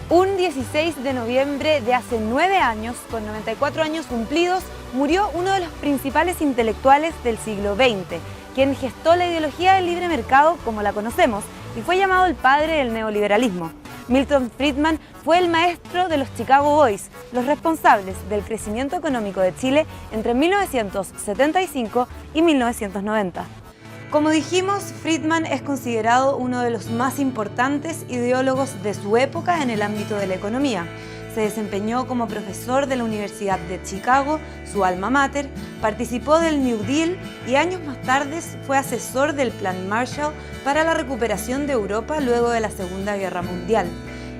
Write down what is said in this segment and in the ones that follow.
Un 16 de noviembre de hace 9 años, con 94 años cumplidos, murió uno de los principales intelectuales del siglo XX, quien gestó la ideología del libre mercado como la conocemos y fue llamado el padre del neoliberalismo. Milton Friedman fue el maestro de los Chicago Boys, los responsables del crecimiento económico de Chile entre 1975 y 1990. Como dijimos, Friedman es considerado uno de los más importantes ideólogos de su época en el ámbito de la economía. Se desempeñó como profesor de la Universidad de Chicago, su alma mater, participó del New Deal y años más tarde fue asesor del Plan Marshall para la recuperación de Europa luego de la Segunda Guerra Mundial.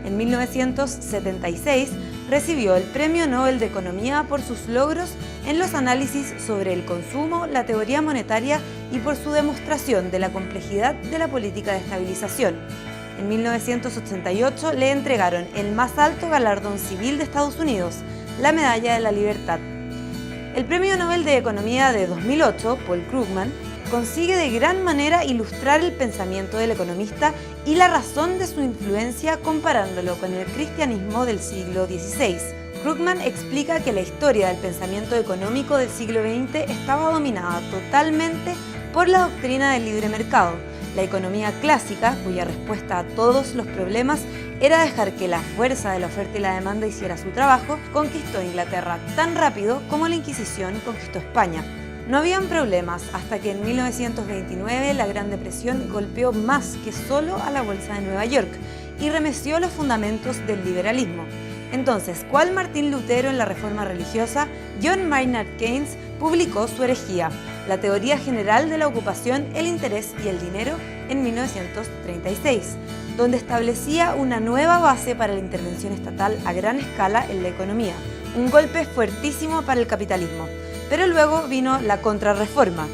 En 1976 recibió el Premio Nobel de Economía por sus logros en los análisis sobre el consumo, la teoría monetaria y por su demostración de la complejidad de la política de estabilización. En 1988 le entregaron el más alto galardón civil de Estados Unidos, la Medalla de la Libertad. El Premio Nobel de Economía de 2008, Paul Krugman, consigue de gran manera ilustrar el pensamiento del economista y la razón de su influencia comparándolo con el cristianismo del siglo XVI. Krugman explica que la historia del pensamiento económico del siglo XX estaba dominada totalmente por la doctrina del libre mercado. La economía clásica, cuya respuesta a todos los problemas era dejar que la fuerza de la oferta y la demanda hiciera su trabajo, conquistó Inglaterra tan rápido como la Inquisición conquistó España. No habían problemas hasta que en 1929 la Gran Depresión golpeó más que solo a la Bolsa de Nueva York y remeció los fundamentos del liberalismo. Entonces, ¿cuál Martín Lutero en la Reforma Religiosa? John Maynard Keynes publicó su herejía, la teoría general de la ocupación, el interés y el dinero, en 1936, donde establecía una nueva base para la intervención estatal a gran escala en la economía, un golpe fuertísimo para el capitalismo. Pero luego vino la Contrarreforma,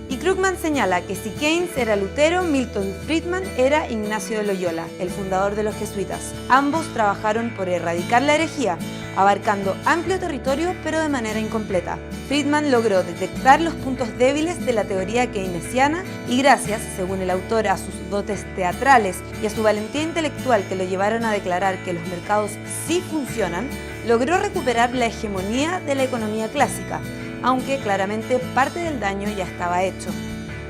y Krugman señala que si Keynes era Lutero, Milton Friedman era Ignacio de Loyola, el fundador de los jesuitas. Ambos trabajaron por erradicar la herejía, abarcando amplio territorio pero de manera incompleta. Friedman logró detectar los puntos débiles de la teoría keynesiana y gracias, según el autor, a sus dotes teatrales y a su valentía intelectual que lo llevaron a declarar que los mercados sí funcionan, logró recuperar la hegemonía de la economía clásica, aunque claramente parte del daño ya estaba hecho.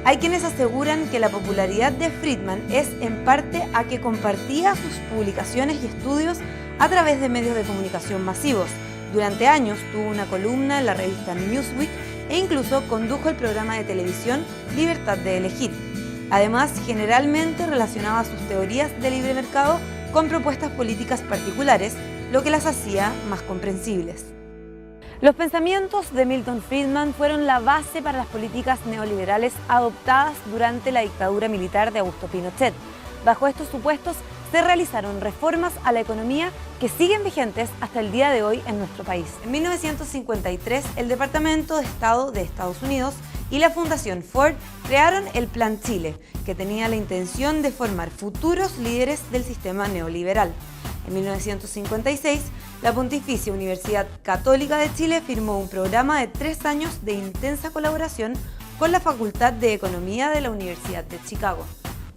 Hay quienes aseguran que la popularidad de Friedman es en parte a que compartía sus publicaciones y estudios a través de medios de comunicación masivos. Durante años tuvo una columna en la revista Newsweek e incluso condujo el programa de televisión Libertad de Elegir. Además, generalmente relacionaba sus teorías de libre mercado con propuestas políticas particulares, lo que las hacía más comprensibles. Los pensamientos de Milton Friedman fueron la base para las políticas neoliberales adoptadas durante la dictadura militar de Augusto Pinochet. Bajo estos supuestos se realizaron reformas a la economía que siguen vigentes hasta el día de hoy en nuestro país. En 1953, el Departamento de Estado de Estados Unidos y la Fundación Ford crearon el Plan Chile, que tenía la intención de formar futuros líderes del sistema neoliberal. En 1956, la Pontificia Universidad Católica de Chile firmó un programa de 3 años de intensa colaboración con la Facultad de Economía de la Universidad de Chicago.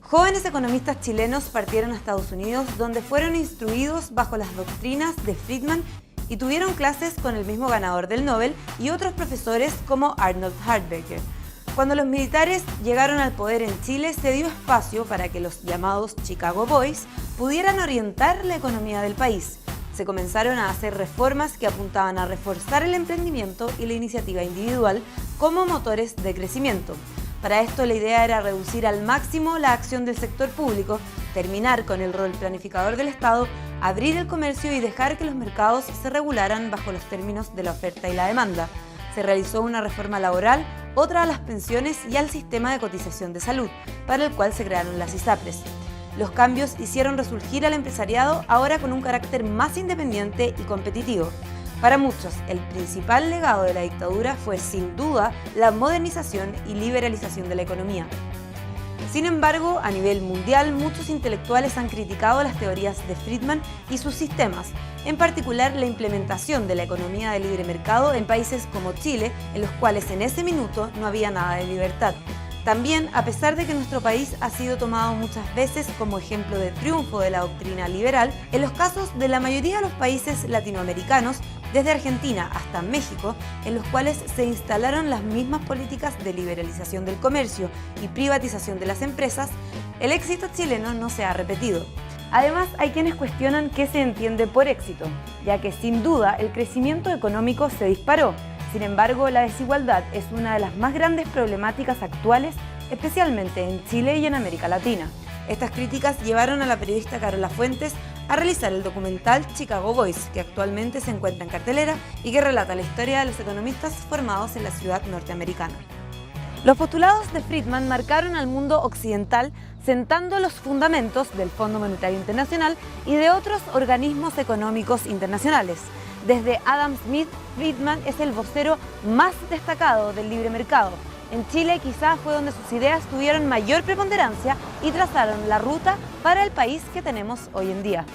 Jóvenes economistas chilenos partieron a Estados Unidos, donde fueron instruidos bajo las doctrinas de Friedman y tuvieron clases con el mismo ganador del Nobel y otros profesores como Arnold Hartberger. Cuando los militares llegaron al poder en Chile, se dio espacio para que los llamados Chicago Boys pudieran orientar la economía del país. Se comenzaron a hacer reformas que apuntaban a reforzar el emprendimiento y la iniciativa individual como motores de crecimiento. Para esto la idea era reducir al máximo la acción del sector público, terminar con el rol planificador del Estado, abrir el comercio y dejar que los mercados se regularan bajo los términos de la oferta y la demanda. Se realizó una reforma laboral, otra a las pensiones y al sistema de cotización de salud, para el cual se crearon las ISAPRES. Los cambios hicieron resurgir al empresariado ahora con un carácter más independiente y competitivo. Para muchos, el principal legado de la dictadura fue sin duda la modernización y liberalización de la economía. Sin embargo, a nivel mundial, muchos intelectuales han criticado las teorías de Friedman y sus sistemas, en particular la implementación de la economía de libre mercado en países como Chile, en los cuales en ese minuto no había nada de libertad. También, a pesar de que nuestro país ha sido tomado muchas veces como ejemplo de triunfo de la doctrina liberal, en los casos de la mayoría de los países latinoamericanos, desde Argentina hasta México, en los cuales se instalaron las mismas políticas de liberalización del comercio y privatización de las empresas, el éxito chileno no se ha repetido. Además, hay quienes cuestionan qué se entiende por éxito, ya que sin duda el crecimiento económico se disparó. Sin embargo, la desigualdad es una de las más grandes problemáticas actuales, especialmente en Chile y en América Latina. Estas críticas llevaron a la periodista Carola Fuentes a realizar el documental Chicago Boys, que actualmente se encuentra en cartelera y que relata la historia de los economistas formados en la ciudad norteamericana. Los postulados de Friedman marcaron al mundo occidental sentando los fundamentos del Fondo Monetario Internacional y de otros organismos económicos internacionales. Desde Adam Smith, Friedman es el vocero más destacado del libre mercado. En Chile quizás fue donde sus ideas tuvieron mayor preponderancia y trazaron la ruta para el país que tenemos hoy en día.